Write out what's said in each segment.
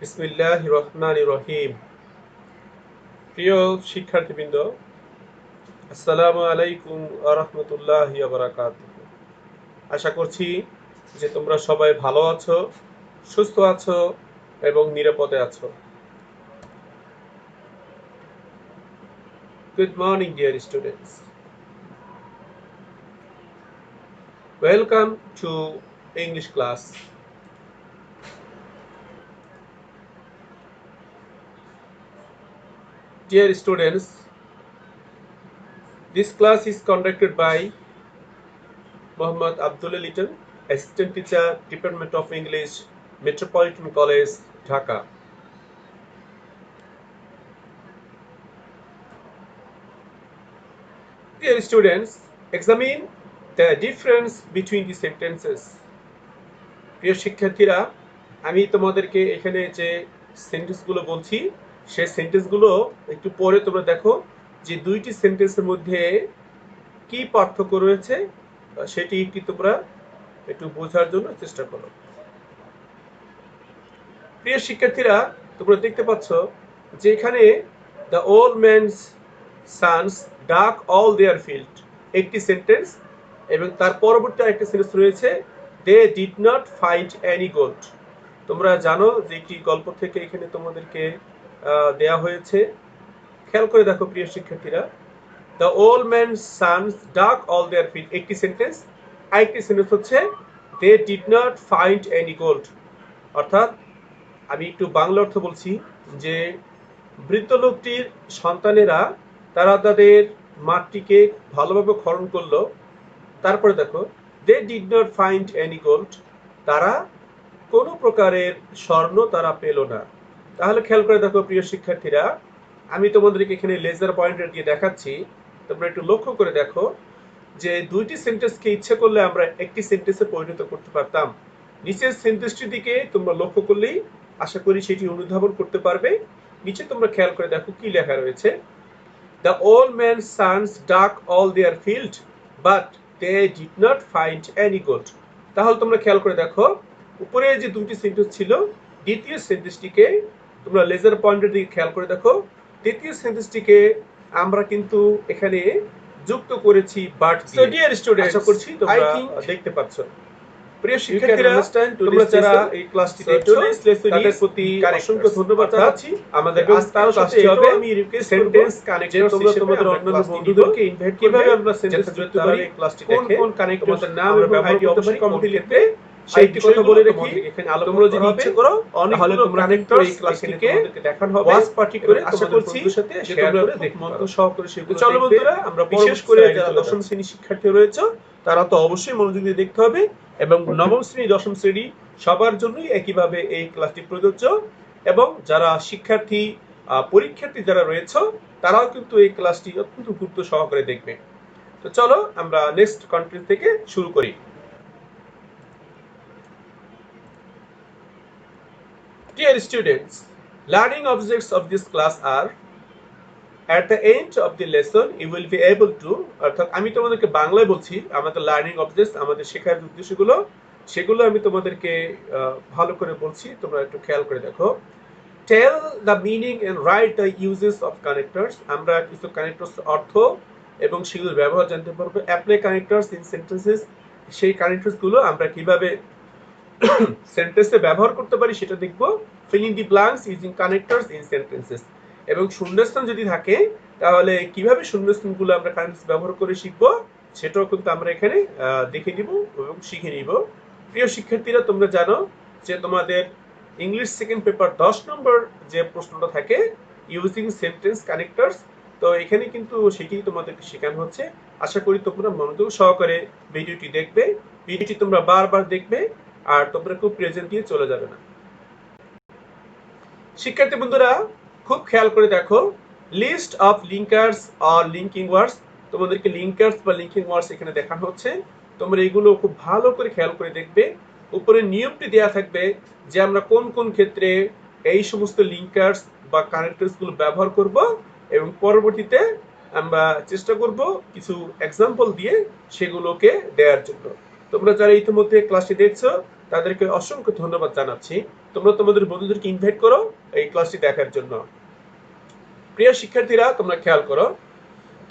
বিসমিল্লাহির রহমানির রহিম। প্রিয় শিক্ষার্থীবৃন্দ, আসসালামু আলাইকুম ওয়া রাহমাতুল্লাহি ওয়া বারাকাতুহু। আশা করছি যে তোমরা সবাই ভালো আছো, সুস্থ আছো এবং নিরাপদে আছো। Good morning dear students, welcome to English class. Dear students, this class is conducted by Muhammad Abdullah Litton, Assistant Teacher, Department of English, Metropolitan College, Dhaka. Dear students, examine the difference between the sentences. প্রিয় শিক্ষার্থীরা, আমি তোমাদেরকে এখানে যে সেন্টেন্সগুলো বলছি সেই সেন্টেন্সগুলো একটু পরে তোমরা দেখো যে দুইটি সেন্টেন্সের মধ্যে কি পার্থক্য রয়েছে সেটি কি তোমরা একটু বোঝার জন্য চেষ্টা করো। প্রিয় শিক্ষার্থীরা, তোমরা দেখতে পাচ্ছ যে এখানে the old man's sons dug all their field একটি সেন্টেন্স, এবং তার পরবর্তী আরেকটি সেন্টেন্স রয়েছে they did not find any gold. তোমরা জানো যে একটি গল্প থেকে এখানে তোমাদেরকে দেয়া হয়েছে। খেয়াল করে দেখো প্রিয় শিক্ষার্থীরা, the old man sons dug all their field একটি সেন্টেন্স, আরেকটি সেন্টেন্স হচ্ছে they did not find any gold. অর্থাৎ আমি একটু বাংলা অর্থ বলছি যে বৃদ্ধ লোকটির সন্তানেরা তারা তাদের মাটিকে ভালোভাবে খনন করলো, তারপরে দেখো they did not find any gold, তারা কোনো প্রকারের স্বর্ণ তারা পেল না। তাহলে খেয়াল করে দেখো প্রিয় শিক্ষার্থীরা, আমি তোমাদেরকে এখানে লেজার পয়েন্টার দিয়ে দেখাচ্ছি, তোমরা একটু লক্ষ্য করে দেখো যে দুইটি সেন্টেন্সকে ইচ্ছে করলে আমরা একটি সেন্টেন্সে পরিণত করতে পারতাম। নিচের সেন্টেন্সটির দিকে তোমরা লক্ষ্য করলেই আশা করি সেটি অনুধাবন করতে পারবে। নিচে তোমরা খেয়াল করে দেখো কি লেখা রয়েছে, the old man sons dug all their field but they did not find any gold. তাহলে তোমরা খেয়াল করে দেখো উপরে যে দুটি সেন্টেন্স ছিল, দ্বিতীয় সেন্টেন্সটিকে তোমরা লেজার পয়েন্টের দিকে খেয়াল করে দেখো, দ্বিতীয় সেন্টেন্সটিকে আমরা কিন্তু এখানে যুক্ত করেছি বাট। সো ডিয়ার স্টুডেন্ট, আশা করছি তোমরা দেখতে পাচ্ছ। প্রিয় শিক্ষার্থীরা, তোমরা যারা এই ক্লাসটি দেখছো তাদের প্রতি অসংখ্য ধন্যবাদ জানাচ্ছি। আমাদের তার সাথে হবে আমি রিকোয়েস্ট সেন্টেন্স কানেক্টর তোমরা তোমাদের অন্যান্য বন্ধুদেরকে ইনভাইট কিভাবে আমরা সেন্টেন্স যুক্ত করি, এই ক্লাসটি দেখে কোন কানেক্টর তোমাদের নাম এবং আইডি অবশ্যই কমেন্ট লিখতে। সেইটি কথা বলে রাখি, এখানে তোমরা যদি ইচ্ছে করো তাহলে তোমরা কানেক্টর এই ক্লাসটিকে দেখানো হবে ওয়াচ পার্টি করে। আশা করছি সাথে শেয়ার করে দেখতে মন সহকারে সেগুলো। চলো বন্ধুরা, আমরা বিশেষ করে যারা দশম শ্রেণীর শিক্ষার্থী রয়েছে তারা তো অবশ্যই মনোযোগ দিয়ে দেখতে হবে, এবং নবম শ্রেণী দশম শ্রেণী সবার জন্যই একইভাবে এই ক্লাসটি প্রযোজ্য, এবং যারা শিক্ষার্থী পরীক্ষার্থী যারা রয়েছে তারাও কিন্তু এই ক্লাসটি অত্যন্ত গুরুত্ব সহকারে দেখবে। তো চলো আমরা নেক্সট কন্টেন্ট থেকে শুরু করি। Dear students, learning objects of this class are at the end of the lesson you will be able to, অর্থাৎ আমি তোমাদেরকে বাংলায় বলছি, আমাদের লার্নিং অবজেক্টস আমাদের শেখার উদ্দেশ্যগুলো সেগুলো আমি তোমাদেরকে ভালো করে বলছি, তোমরা একটু খেয়াল করে দেখো। Tell the meaning and write the uses of connectors, আমরা কিছু কানেক্টরস অর্থ এবং সেগুলোর ব্যবহার জানতে পারবো। অ্যাপ্লাই কানেক্টরস ইন সেন্টেন্সেস, সেই কানেক্টরস গুলো আমরা কিভাবে সেন্টেন্সে ব্যবহার করতে পারি সেটা দেখবো। Fill in the blanks using connectors in sentences, এবং শূন্যস্থান যদি থাকে তাহলে কিভাবে শূন্যস্থানগুলো আমরা কানেক্টরস ব্যবহার করে শিখবো সেটাও কিন্তু আমরা এখানে দেখে নিব এবং শিখে নিব। প্রিয় শিক্ষার্থীরা, তোমরা জানো যে তোমাদের ইংলিশ সেকেন্ড পেপার 10 নম্বর যে প্রশ্নটা থাকে ইউজিং সেন্টেন্স কানেক্টরস, তো এখানে কিন্তু সেটি তোমাদেরকে শেখানো হচ্ছে। আশা করি তোমরা মনোযোগ সহকারে ভিডিওটি দেখবে, ভিডিওটি তোমরা বারবার দেখবে আর তোমরা খুব প্রেজেন্ট দিয়ে চলে যাবে না। শিক্ষার্থী বন্ধুরা, খুব খেয়াল করে দেখো, লিস্ট অফ লিঙ্কার্স আর লিঙ্কিং ওয়ার্ডস, তোমাদেরকে লিঙ্কার্স বা লিঙ্কিং ওয়ার্ডস এখানে দেখানো হচ্ছে। তোমরা এগুলো খুব ভালো করে খেয়াল করে দেখবে। উপরে নিয়মটি দেয়া থাকবে যে আমরা কোন কোন ক্ষেত্রে এই সমস্ত লিঙ্কার্স বা কানেক্টরস গুলো ব্যবহার করব, এবং পরবর্তীতে আমরা চেষ্টা করব কিছু এক্সাম্পল দিয়ে সেগুলোকে দেওয়ার জন্য। তোমরা যারা ইতিমধ্যে ক্লাসটি দেখছো তাদেরকে অসংখ্য ধন্যবাদ জানাচ্ছি। তোমরা তোমাদের বন্ধুদেরকে ইনভাইট করো এই ক্লাসটি দেখার জন্য। প্রিয় শিক্ষার্থীরা, তোমরা খেয়াল করো,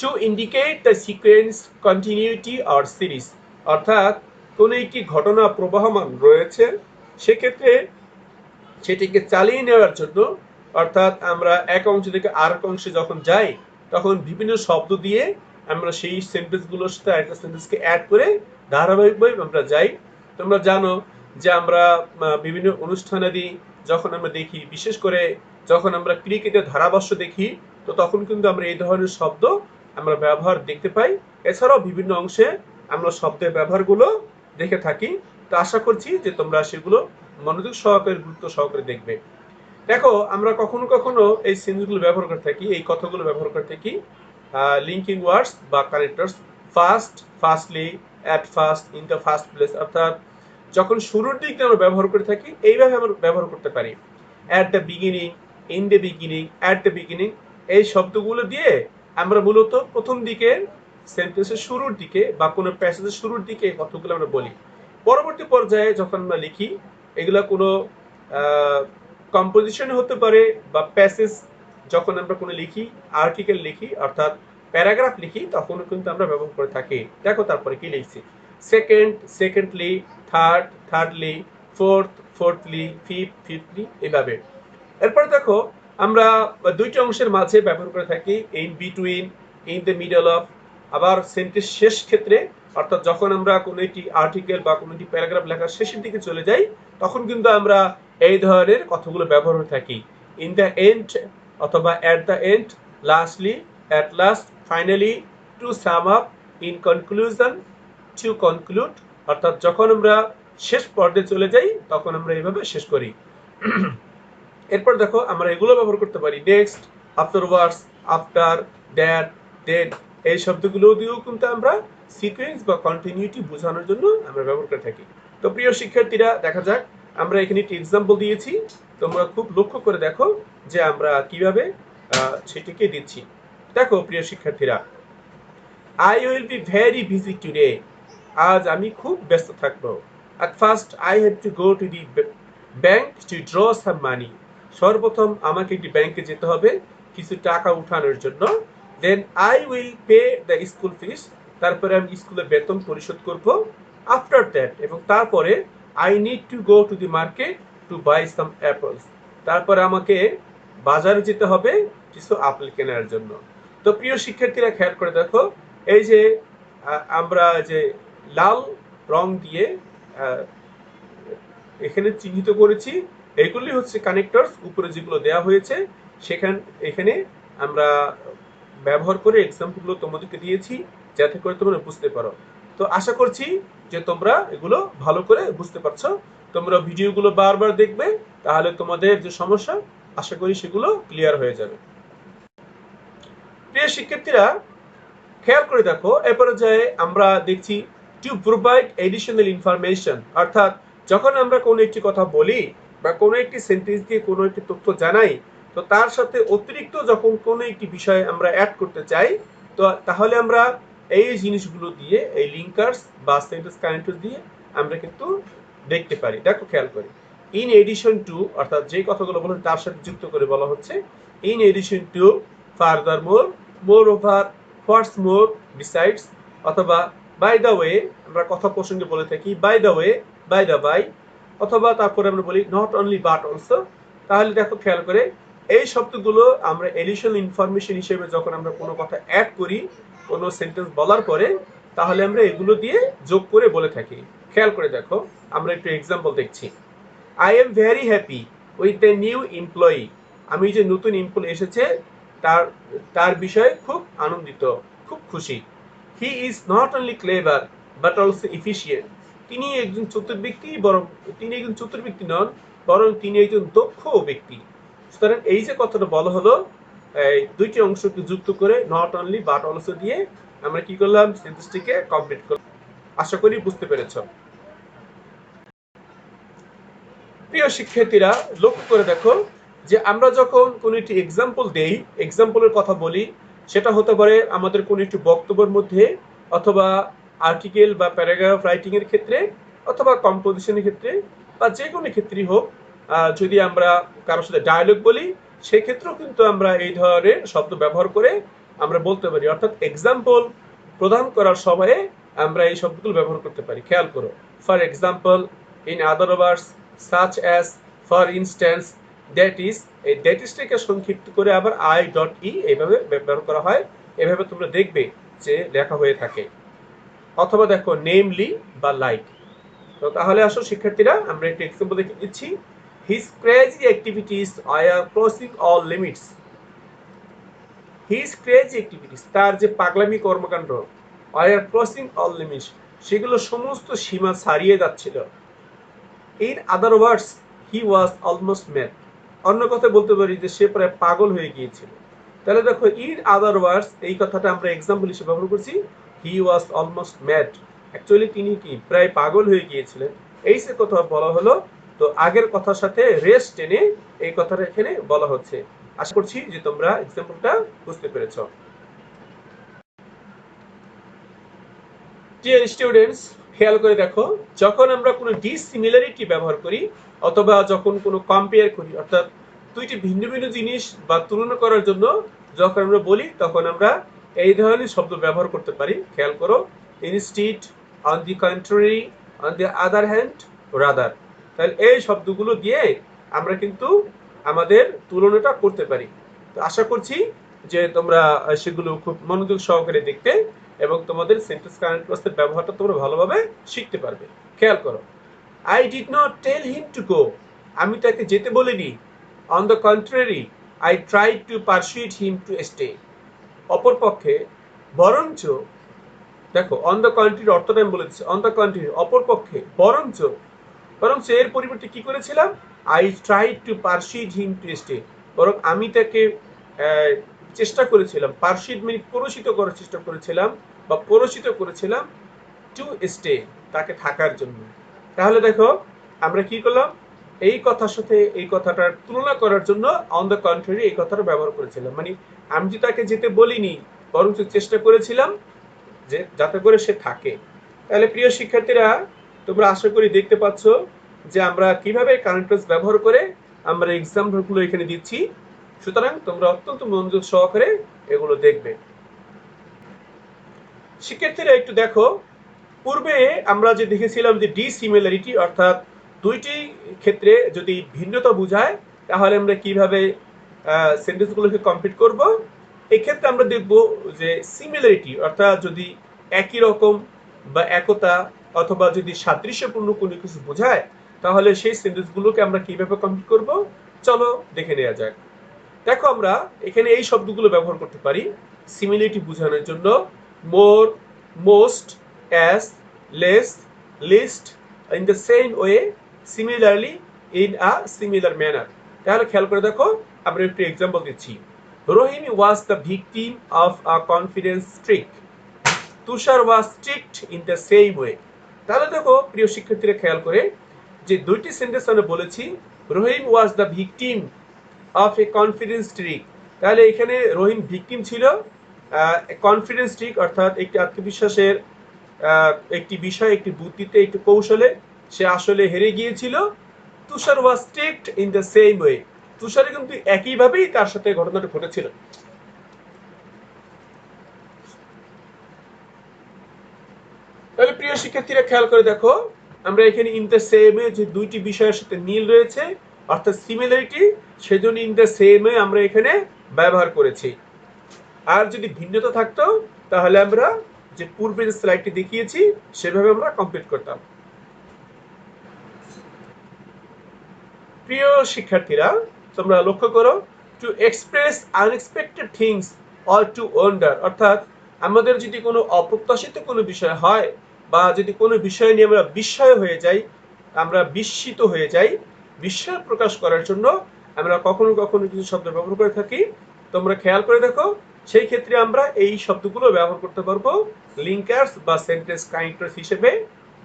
to indicate the sequence, continuity or series, অর্থাৎ কোনো একটি ঘটনা প্রবাহমান রয়েছে, সেক্ষেত্রে সেটিকে চালিয়ে নেওয়ার জন্য, অর্থাৎ আমরা এক অংশ থেকে আরেক অংশে যখন যাই তখন বিভিন্ন শব্দ দিয়ে আমরা সেই সেন্টেন্সগুলোর সাথে আরেকটা সেন্টেন্সকে অ্যাড করে ধারাবাহিকভাবে আমরা যাই। তোমরা জানো যে আমরা বিভিন্ন অনুষ্ঠানাদি যখন আমরা দেখি, বিশেষ করে যখন আমরা ক্রিকেটের ধারাভাষ্য দেখি, তো তখন কিন্তু আমরা এই ধরনের শব্দ আমরা ব্যবহার দেখতে পাই। এছাড়াও বিভিন্ন অংশে আমরা শব্দের ব্যবহারগুলো দেখে থাকি। তো আশা করছি যে তোমরা সেগুলো মনোযোগ সহকারে, গুরুত্ব সহকারে দেখবে। দেখো, আমরা কখনো কখনো এই সেন্সগুলো ব্যবহার করে থাকি, এই কথাগুলো ব্যবহার করে থাকি লিঙ্কিং ওয়ার্ডস বা connectors, first, firstly, at first, in the first place, অর্থাৎ যখন শুরুর দিকে আমরা ব্যবহার করে থাকি এইভাবে আমরা ব্যবহার করতে পারি। At the beginning, in the beginning, at the beginning, এই শব্দগুলো দিয়ে আমরা মূলত প্রথম দিকের সেন্টেন্সের শুরুর দিকে বা কোনো প্যাসেজের শুরুর দিকে এই কথাগুলো আমরা বলি। পরবর্তী পর্যায়ে যখন আমরা লিখি, এগুলা কোনো কম্পোজিশন হতে পারে বা প্যাসেজ, যখন আমরা কোনো লিখি, আর্টিকেল লিখি, অর্থাৎ প্যারাগ্রাফ লিখি, তখন কিন্তু আমরা ব্যবহার করে থাকি। দেখো তারপরে কি লিখছি, second, secondly, third, thirdly, fourth, fourthly, fifth, fifthly, এভাবে। এরপর দেখো, আমরা দুইটি অংশের মাঝে ব্যবহার করে থাকি in between, in the middle of. আবার সেন্টেন্স শেষ ক্ষেত্রে, অর্থাৎ যখন আমরা কোনো একটি আর্টিকেল বা কোনো একটি প্যারাগ্রাফ লেখার শেষের দিকে চলে যাই, তখন কিন্তু আমরা এই ধরনের কথাগুলো ব্যবহার করে থাকি। ইন দ্য এন্ড অথবা at the end, lastly, at last, finally, to sum up, in conclusion, to conclude, অর্থাৎ যখন আমরা শেষ পর্যায়ে চলে যাই তখন আমরা এইভাবে শেষ করি। এরপর দেখো, আমরা এগুলো ব্যবহার করতে পারি নেক্সট, আফটারওয়ার্ডস, আফটার, দ্যাট, দেন, এই শব্দগুলো দিয়েও কিন্তু আমরা সিকোয়েন্স বা কন্টিনিউটি বোঝানোর জন্য আমরা ব্যবহার করে থাকি। তো প্রিয় শিক্ষার্থীরা, দেখা যাক, আমরা এখানে একটি এক্সাম্পল দিয়েছি, তোমরা খুব লক্ষ্য করে দেখো যে আমরা কিভাবে সেটিকে দিচ্ছি। দেখো প্রিয় শিক্ষার্থীরা, I will be very busy today, আজ আমি খুব ব্যস্ত থাকবো। At first I had to go to the bank to draw some money, সর্বপ্রথম আমাকে একটি ব্যাংকে যেতে হবে কিছু টাকা উঠানোর জন্য। Then I will pay the school fees, তারপরে আমি স্কুলের বেতন পরিশোধ করব। After that, এবং তারপরে I need to go to the market to buy some apples, তারপরে আমাকে বাজারে যেতে হবে কিছু আপেল কেনার জন্য। তো প্রিয় শিক্ষার্থীরা, খেয়াল করে দেখো, এই যে আমরা যে লাল রং দিয়ে এখানে চিহ্নিত করেছি, এগুলি হচ্ছে কানেক্টরস, উপরে যেগুলো দেওয়া হয়েছে এখানে আমরা ব্যবহার করে এক্সাম্পলগুলো তোমাদেরকে দিয়েছি যাতে করে তোমরা বুঝতে পারো। তো আশা করছি যে তোমরা এগুলো ভালো করে বুঝতে পারছো। তোমরা ভিডিওগুলো বারবার দেখবে, তাহলে তোমাদের যে সমস্যা আশা করি সেগুলো ক্লিয়ার হয়ে যাবে। প্রিয় শিক্ষার্থীরা, খেয়াল করে দেখো, এ পর্যায়ে আমরা দেখছি টু প্রোভাইড এডিশনাল ইনফরমেশন, অর্থাৎ যখন আমরা কোনো একটি কথা বলি বা কোনো একটি সেন্টেন্স দিয়ে কোনো একটি তথ্য জানাই, তো তার সাথে অতিরিক্ত যখন কোনো একটি বিষয় আমরা অ্যাড করতে চাই, তো তাহলে আমরা এই জিনিসগুলো দিয়ে, এই লিঙ্কার্স বা সেন্টেন্স কানেক্টর দিয়ে আমরা কিন্তু দেখতে পারি। দেখো খেয়াল করি, ইন এডিশন টু, অর্থাৎ যে কথাগুলো বলেন তার সাথে যুক্ত করে বলা হচ্ছে in addition to, furthermore, moreover, what's more, besides, অথবা বাই দ্য ওয়ে, আমরা কথা প্রসঙ্গে বলে থাকি by the way, by the by, অথবা তারপরে আমরা বলি নট অনলি বাট অলসো। তাহলে দেখো খেয়াল করে, এই শব্দগুলো আমরা এডিশনাল ইনফরমেশন হিসেবে যখন আমরা কোনো কথা অ্যাড করি কোনো সেন্টেন্স বলার পরে, তাহলে আমরা এগুলো দিয়ে যোগ করে বলে থাকি। খেয়াল করে দেখো, আমরা একটু এক্সাম্পল দেখছি। I am very happy with the new employee, আমি যে নতুন এমপ্লয়ি এসেছে তার বিষয়ে খুব আনন্দিত, খুব খুশি। He is not only clever but also efficient, তিনি একজন চতুর ব্যক্তি নন, বরং তিনি একজন দক্ষ ব্যক্তি। সুতরাং এই যে কথাটা বলা হলো, দুইটি অংশকে যুক্ত করে নট অনলি বাট অলসো দিয়ে আমরা কি করলাম, সেন্টেন্সটিকে কমপ্লিট করলাম। আশা করি বুঝতে পেরেছ। প্রিয় শিক্ষার্থীরা, লক্ষ্য করে দেখো যে আমরা যখন কোনো একটি এক্সাম্পল দেই, এক্সাম্পলের কথা বলি, সেটা হতে পারে আমাদের কোনো একটি বক্তব্যের মধ্যে, অথবা আর্টিকেল বা প্যারাগ্রাফ রাইটিং এর ক্ষেত্রে অথবা কম্পোজিশনের ক্ষেত্রে বা যে কোনো ক্ষেত্রেই হোক, যদি আমরা কারোর সাথে ডায়ালগ বলি সেক্ষেত্রেও কিন্তু আমরা এই ধরনের শব্দ ব্যবহার করে আমরা বলতে পারি, অর্থাৎ এক্সাম্পল প্রদান করার সময়ে আমরা এই শব্দগুলো ব্যবহার করতে পারি। খেয়াল করো, for example, in other words, such as, for instance, that is. এই দ্যাট ইজটাকে সংক্ষিপ্ত করে আবার আই ডট ই এইভাবে ব্যবহার করা হয়। এভাবে তোমরা দেখবে যে লেখা হয়ে থাকে। অথবা দেখো নেমলি বা লাইক। তো তাহলে আসো শিক্ষার্থীরা, আমরা একটা এক্সাম্পল দেখে দিচ্ছি। হিজ ক্রেজি অ্যাক্টিভিটিস আর crossing all limits. His crazy activities, তার যে পাগলামি কর্মকাণ্ড, আর ক্রসিং অল লিমিটস, সেগুলো সমস্ত সীমা ছাড়িয়ে যাচ্ছিল। In other words, he was almost mad. অন্য কথায় বলতে পারি যে সে প্রায় পাগল হয়ে গিয়েছিল। তাহলে দেখো, ইন আদার ওয়ার্ডস এই কথাটা আমরা এক্সাম্পল হিসেবে ব্যবহার করছি। হি ওয়াজ অলমোস্ট ম্যাড, অ্যাকচুয়ালি তিনি কি প্রায় পাগল হয়ে গিয়েছিলেন, এই যে কথা বলা হলো। তো আগের কথার সাথে রেস টেনে এই কথাটা এখানে বলা হচ্ছে। আশা করছি যে তোমরা এক্সাম্পলটা বুঝতে পেরেছ। ডিয়ার স্টুডেন্টস, খেয়াল করে দেখো, যখন আমরা কোনো ডিসিমিলারিটি ব্যবহার করি অথবা যখন কোনো কম্পেয়ার করি, অর্থাৎ দুইটি ভিন্ন ভিন্ন জিনিস বা তুলনা করার জন্য যখন আমরা বলি, তখন আমরা এই ধরনের শব্দ ব্যবহার করতে পারি। খেয়াল করো, instead, on the contrary, on the other hand, rather. তাহলে এই শব্দগুলো দিয়ে আমরা কিন্তু আমাদের তুলনাটা করতে পারি। তো আশা করছি যে তোমরা সেগুলো খুব মনোযোগ সহকারে দেখতে এবং তোমাদের সেন্টেন্স কারেন্ট ক্লজের ব্যবহারটা তোমরা ভালোভাবে শিখতে পারবে। খেয়াল করো, I did not tell him to go, আমি তাকে যেতে বলিনি। On the contrary, I tried to persuade him to stay. অপরপক্ষে, বরঞ্চ, দেখো অন দ্য কন্ট্রির অর্থটা আমি বলে দিচ্ছি। অন দ্য কন্ট্রি অপরপক্ষে, বরঞ্চ, বরঞ্চ এর পরিবর্তে কি করেছিলাম, I tried to persuade him to stay, বরং আমি তাকে চেষ্টা করেছিলাম, পারসুয়েড মানে প্ররোচিত করার চেষ্টা করেছিলাম বা প্ররোচিত করেছিলাম, টু স্টে, তাকে থাকার জন্য। তাহলে দেখো আমরা কি করলাম, এই কথার সাথে এই কথাটার তুলনা করার জন্য অন দ্য কন্ট্রারি এই কথাটা ব্যবহার করেছিলাম। মানে আমি যে তাকে যেতে বলিনি, বরঞ্চ চেষ্টা করেছিলাম যে যাতে করে সে থাকে। তাহলে প্রিয় শিক্ষার্থীরা, তোমরা আশা করি দেখতে পাচ্ছ যে আমরা কিভাবে কারেন্ট ক্লজ ব্যবহার করে আমরা এক্সাম্পলগুলো এখানে দিচ্ছি। সুতরাং তোমরা অত্যন্ত মনোযোগ সহকারে এগুলো দেখবে। শিক্ষার্থীরা একটু দেখো, পূর্বে আমরা যে দেখেছিলাম যে ডিসিমিলারিটি, অর্থাৎ দুইটি ক্ষেত্রে যদি ভিন্নতা বোঝায় তাহলে আমরা কিভাবে সেন্টেন্সগুলোকে কমপ্লিট করব। এক্ষেত্রে আমরা দেখব যে সিমিলারিটি, অর্থাৎ যদি একই রকম বা একতা অথবা যদি সাদৃশ্যপূর্ণ কোনো কিছু বোঝায় তাহলে সেই সেন্টেন্সগুলোকে আমরা কিভাবে কমপ্লিট করব, চলো দেখে নেওয়া যাক। দেখো আমরা এখানে এই শব্দগুলো ব্যবহার করতে পারি সিমিলারিটি বোঝানোর জন্য: more, most, as, less, least, in the same way, similarly, in a similar manner. তাহলে খেয়াল করে দেখো, আমরা একটু এক্সাম্পল দিচ্ছি। Rahim was the victim of a confidence trick, Tushar was tricked in the same way. তাহলে দেখো প্রিয় শিক্ষার্থীরা, খেয়াল করে যে দুইটি সেন্টেন্স আমরা বলেছি, Rahim was the victim of a confidence trick. তাহলে এখানে রহিম ভিকটিম ছিল কনফিডেন্স ট্রিক, অর্থাৎ একটি আত্মবিশ্বাসের একটি বিষয়, একটি বুদ্ধিতে, একটি কৌশলে সে আসলে হেরে গিয়েছিল। Tushar was tricked in the same way, তুষারে কিন্তু একইভাবেই তার সাথে ঘটনাটা ঘটেছিল। তাহলে প্রিয় শিক্ষার্থীরা খেয়াল করে দেখো, আমরা এখানে ইন দ্য সেম ওয়ে যে দুইটি বিষয়ের সাথে মিল রয়েছে অর্থাৎ সিমিলারিটি, সেজন্য ইন দ্য সেম ওয়ে আমরা এখানে ব্যবহার করেছি। আর যদি ভিন্নতা থাকতো তাহলে আমরা যে পূর্বের স্লাইডটি দেখিয়েছি সেভাবে আমরা কমপ্লিট করতাম। প্রিয় শিক্ষার্থীরা, তোমরা লক্ষ্য করো, to express unexpected things or to wonder, অর্থাৎ আমাদের যদি কোনো অপ্রত্যাশিত কোনো বিষয় হয় বা যদি কোনো বিষয় নিয়ে আমরা বিস্ময় হয়ে যাই, আমরা বিস্মিত হয়ে যাই, বিস্ময় প্রকাশ করার জন্য আমরা কখনো কখনো কিছু শব্দ ব্যবহার করে থাকি। তোমরা খেয়াল করে দেখো, সেই ক্ষেত্রে আমরা এই শব্দগুলো ব্যবহার করতে পারবো লিঙ্কার্স বা সেন্টেন্স কানেক্টরস হিসেবে।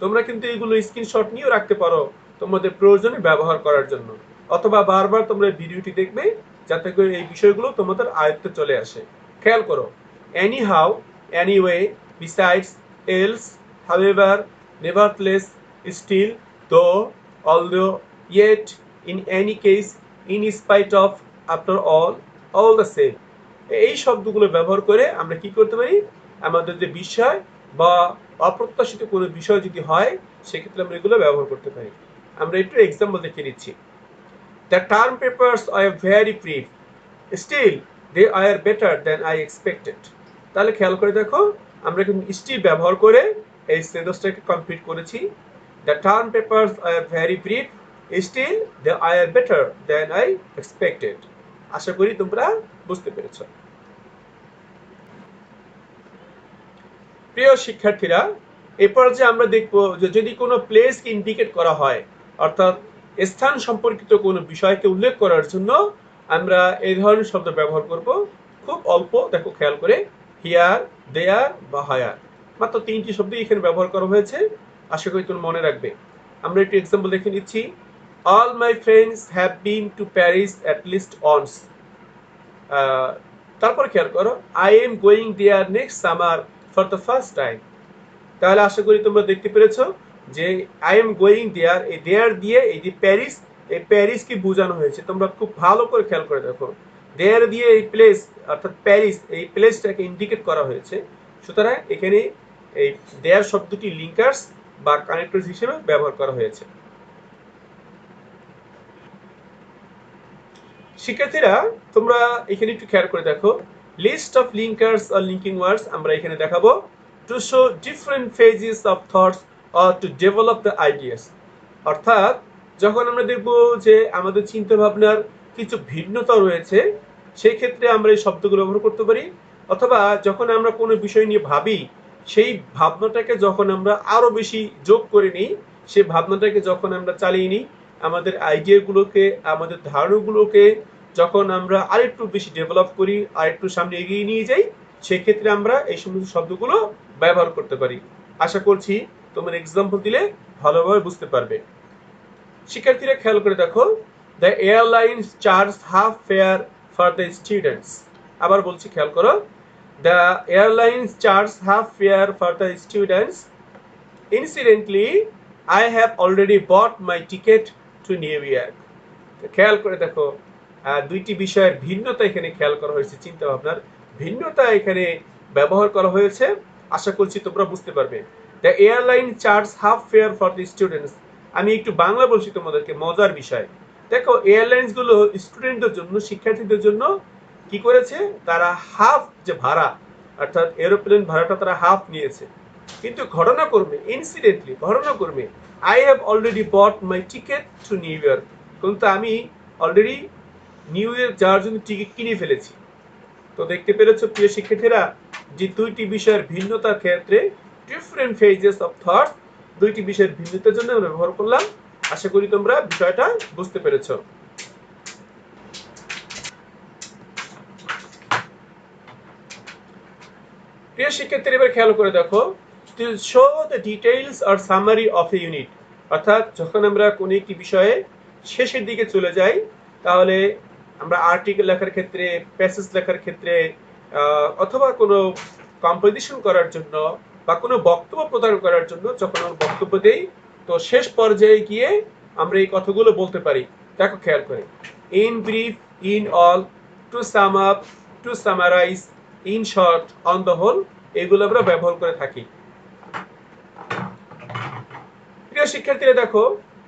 তোমরা কিন্তু এগুলো স্ক্রিনশট নিয়েও রাখতে পারো তোমাদের প্রয়োজনে ব্যবহার করার জন্য, অথবা বারবার তোমরা ভিডিওটি দেখবে যাতে করে এই বিষয়গুলো তোমাদের আয়ত্তে চলে আসে। খেয়াল করো, any how, anyway, besides, else, however, nevertheless, still, though, although, yet, in any case, in spite of, after all the same. এই শব্দগুলো ব্যবহার করে আমরা কি করতে পারি, আমাদের যে বিষয় বা অপ্রত্যাশিত কোনো বিষয় যদি হয় সেক্ষেত্রে আমরা এগুলো ব্যবহার করতে পারি। আমরা একটু এক্সাম্পল দেখে নিচ্ছি। The term papers are very brief. Still, they are better than I expected. তাহলে খেয়াল করে দেখো, আমরা কিন্তু still ব্যবহার করে এই সেন্টেন্সটাকে কমপ্লিট করেছি। The term papers are very brief. Still, they are better than I expected. আশা করি তোমরা বুঝতে পেরেছো। প্রিয় শিক্ষার্থীরা, এই পর্যায়ে আমরা দেখব যে যদি কোনো প্লেসকে ইন্ডিকেট করা হয়, অর্থাৎ স্থান সম্পর্কিত কোনো বিষয়কে উল্লেখ করার জন্য আমরা এই ধরনের শব্দ ব্যবহার করব। খুব অল্প, দেখো খেয়াল করে, হিয়ার, দেয়ার বা হায়ার, মাত্র 3টি শব্দ এখানে ব্যবহার করা হয়েছে। আশা করি তুমি মনে রাখবে। আমরা একটু এক্সাম্পল দেখে নিচ্ছি। All my friends have been to Paris at least once. তারপর খেয়াল করো, I am going there next summer for the first time. তাহলে আশা করি তোমরা দেখতে পেরেছো যে আই এম গোয়িং দেয়ার, এই দেয়ার দিয়ে এই যে প্যারিস, এই প্যারিসকে বোঝানো হয়েছে। তোমরা খুব ভালো করে খেয়াল করে দেখো, দেয়ার দিয়ে এই প্লেস অর্থাৎ প্যারিস, এই প্লেসটাকে ইন্ডিকেট করা হয়েছে। সুতরাং এখানে এই দেয়ার শব্দটি লিঙ্কার্স বা কানেক্টরস হিসেবে ব্যবহার করা হয়েছে। শিক্ষার্থীরা, তোমরা এখানে একটু খেয়াল করে দেখো, লিস্ট অফ লিঙ্কার্স আর লিঙ্কিং ওয়ার্ডস আমরা এখানে দেখাবো to show different phases of thoughts or to develop the ideas. অর্থাৎ যখন আমরা দেখব যে আমাদের চিন্তা ভাবনার কিছু ভিন্নতা রয়েছে, সেই ক্ষেত্রে আমরা এই শব্দগুলো ব্যবহার করতে পারি। অথবা যখন আমরা কোনো বিষয় নিয়ে ভাবি, সেই ভাবনাটাকে যখন আমরা আরো বেশি যোগ করে নিই, সেই ভাবনাটাকে যখন আমরা চালিয়ে নিই, আমাদের আইডিয়াগুলোকে, আমাদের ধারণাগুলোকে যখন আমরা আরেকটু বেশি ডেভেলপ করি, আরেকটু সামনে এগিয়ে নিয়ে যাই, সেক্ষেত্রে আমরা এই সমস্ত শব্দগুলো ব্যবহার করতে পারি। আশা করছি তোমার এক্সাম্পল দিলে ভালোভাবে বুঝতে পারবে। শিক্ষার্থীরা খেয়াল করে দেখো, the airlines charge half fare for the students. আবার বলছি, খেয়াল করো, the airlines charge half fare for the students. Incidentally, I have already bought my ticket to New York. খেয়াল করে দেখো, দুইটি বিষয়ের ভিন্নতা এখানে খেয়াল করা হয়েছে, চিন্তা ভাবনার ভিন্নতা এখানে ব্যবহার করা হয়েছে। আশা করছি তোমরা বুঝতে পারবে। The airline charge half fare for the students. আমি একটু বাংলা বলছি তোমাদেরকে, মজার বিষয়। দেখো, এয়ারলাইন্স গুলো স্টুডেন্টদের জন্য, শিক্ষার্থীদের জন্য কি করেছে, তারা হাফ যে ভাড়া, অর্থাৎ এরোপ্লেন ভাড়াটা তারা হাফ নিয়েছে। কিন্তু ঘটনাক্রমে, ইনসিডেন্টলি, ঘটনাক্রমে, I have already bought my ticket to New York. কিন্তু আমি অলরেডি নিউ ইয়র্ক যাওয়ার জন্য টিকিট কিনে ফেলেছি। তো দেখতে পেরেছো প্রিয় শিক্ষার্থীরা, যে দুইটি বিষয়ের ভিন্নতার ক্ষেত্রে, ডিফারেন্ট ফেজেস অফ থট, দুইটি বিষয়ের ভিন্নতার জন্য আমরা ব্যবহার করলাম। আশা করি তোমরা বিষয়টা বুঝতে পেরেছো। প্রিয় শিক্ষার্থীরা, এবার খেয়াল করে দেখো, to show the details or summary of a unit। অর্থাৎ যখন আমরা কোনো একটি বিষয়ে শেষের দিকে চলে যাই, তাহলে আমরা আর্টিকেল লেখার ক্ষেত্রে, প্যাসেজ লেখার ক্ষেত্রে, অথবা কোনো কম্পোজিশন করার জন্য বা কোনো বক্তব্য প্রদান করার জন্য যখন আমরা বক্তব্য দেই, তো শেষ পর্যায়ে গিয়ে আমরা এই কথাগুলো বলতে পারি। দেখো খেয়াল করে, in brief, in all, to sum up, to summarise, in short, on the whole, এগুলো আমরা ব্যবহার করে থাকি। প্রিয় শিক্ষার্থীরা দেখো,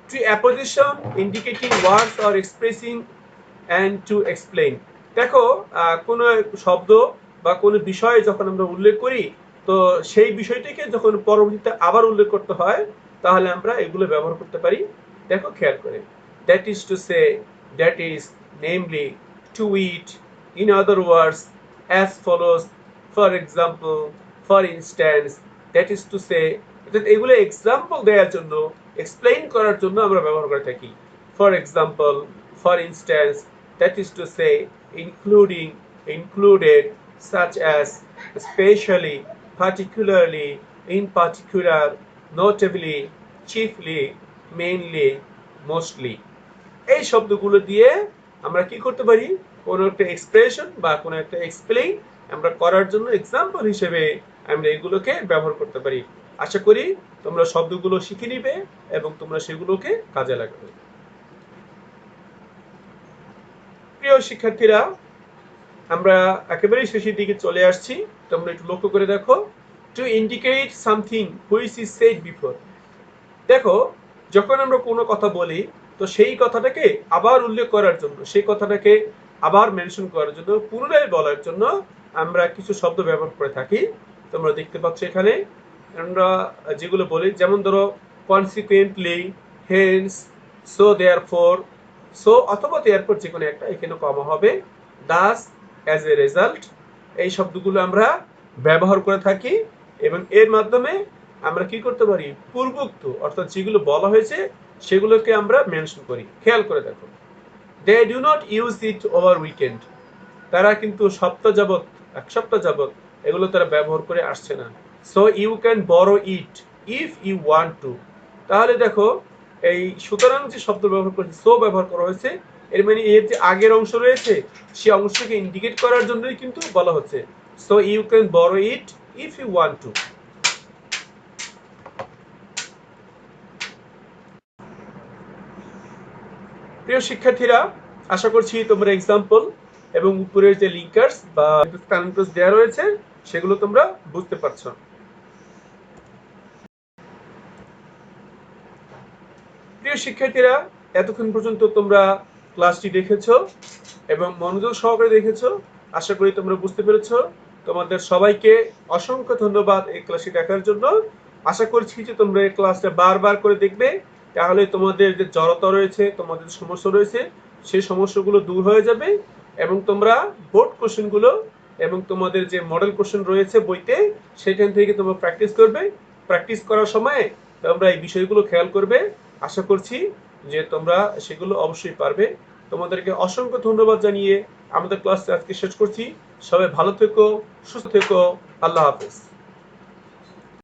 to apposition, indicating words or expressing and to explain. দেখো, কোনো শব্দ বা কোনো বিষয় যখন আমরা উল্লেখ করি, তো সেই বিষয়টিকে যখন পরবর্তীতে আবার উল্লেখ করতে হয়, তাহলে আমরা এগুলো ব্যবহার করতে পারি। দেখো খেয়াল করে, that is to say, that is, namely, to wit, in other words, as follows, for example, for instance, that is to say. এগুলো এক্সাম্পল দেওয়ার জন্য, এক্সপ্লেইন করার জন্য আমরা ব্যবহার করে থাকি। For example, for instance, that is to say, including, included, such as, especially, particularly, in particular, notably, chiefly, mainly, mostly। এই শব্দগুলো দিয়ে আমরা কি করতে পারি, কোনো একটা এক্সপ্রেশন বা কোনো একটা এক্সপ্লেইন আমরা করার জন্য এক্সাম্পল হিসেবে আমরা এগুলোকে ব্যবহার করতে পারি। আশা করি তোমরা শব্দগুলো শিখে নিবে এবং তোমরা সেগুলোকে কাজে লাগাবে। প্রিয় শিক্ষার্থীরা, আমরা একেবারেই শেষের দিকে চলে আসছি। তোমরা একটু লক্ষ্য করে দেখো, to indicate something which is said before. দেখো, যখন আমরা কোনো কথা বলি তো সেই কথাটাকে আবার উল্লেখ করার জন্য, সেই কথাটাকে আবার মেনশন করার জন্য, পুনরায় বলার জন্য আমরা কিছু শব্দ ব্যবহার করে থাকি। তোমরা দেখতে পাচ্ছ এখানে আমরা যেগুলো বলি, যেমন ধরো consequently, hence, so therefore, so অথবা দেয়ারফর যে কোনো একটা, এখানে কমা হবে, দাস, অ্যাজ এ রেজাল্ট। এই শব্দগুলো আমরা ব্যবহার করে থাকি এবং এর মাধ্যমে আমরা কি করতে পারি, পূর্বোক্ত অর্থাৎ যেগুলো বলা হয়েছে সেগুলোকে আমরা মেনশন করি। খেয়াল করে দেখো, they do not use it over weekend. তারা কিন্তু এক সপ্তাহ যাবত এগুলো তারা ব্যবহার করে আসছে না। So you can borrow it if you want to. তাহলে দেখো, এই সুতরাং যে শব্দ ব্যবহার করেছে, সো ব্যবহার করা হয়েছে, এর মানে এর যে আগের অংশ রয়েছে সেই অংশকে ইন্ডিকেট করার জন্যই কিন্তু বলা হচ্ছে। So you can borrow it if you want to. প্রিয় শিক্ষার্থীরা, আশা করছি তোমরা এক্সাম্পল এবং উপরের যে লিঙ্কার্স বা কানেক্টরস দেওয়া রয়েছে সেগুলো তোমরা বুঝতে পারছো। প্রিয় শিক্ষার্থীরা, এতক্ষণ পর্যন্ত তোমরা ক্লাসটি দেখেছো এবং মনোযোগ সহকারে দেখেছো। আশা করি তোমরা বুঝতে পেরেছো। তোমাদের সবাইকে অসংখ্য ধন্যবাদ এই ক্লাসটি দেখার জন্য। আশা করছি যে তোমরা এই ক্লাসটা বারবার করে দেখবে, তাহলে তোমাদের যে জড়তা রয়েছে, তোমাদের সমস্যা রয়েছে, সেই সমস্যাগুলো দূর হয়ে যাবে এবং তোমরা বোর্ড কোশ্চেনগুলো এবং তোমাদের যে মডেল কোশ্চেন রয়েছে বইতে, সেখান থেকে তোমরা প্র্যাকটিস করবে। প্র্যাকটিস করার সময় তোমরা এই বিষয়গুলো খেয়াল করবে। আশা করছি যে তোমরা সেগুলো অবশ্যই পারবে। তোমাদেরকে অসংখ্য ধন্যবাদ জানিয়ে আমাদের ক্লাসটা আজকে শেষ করছি। সবাই ভালো থেকো, সুস্থ থেকো। আল্লাহ হাফেজ।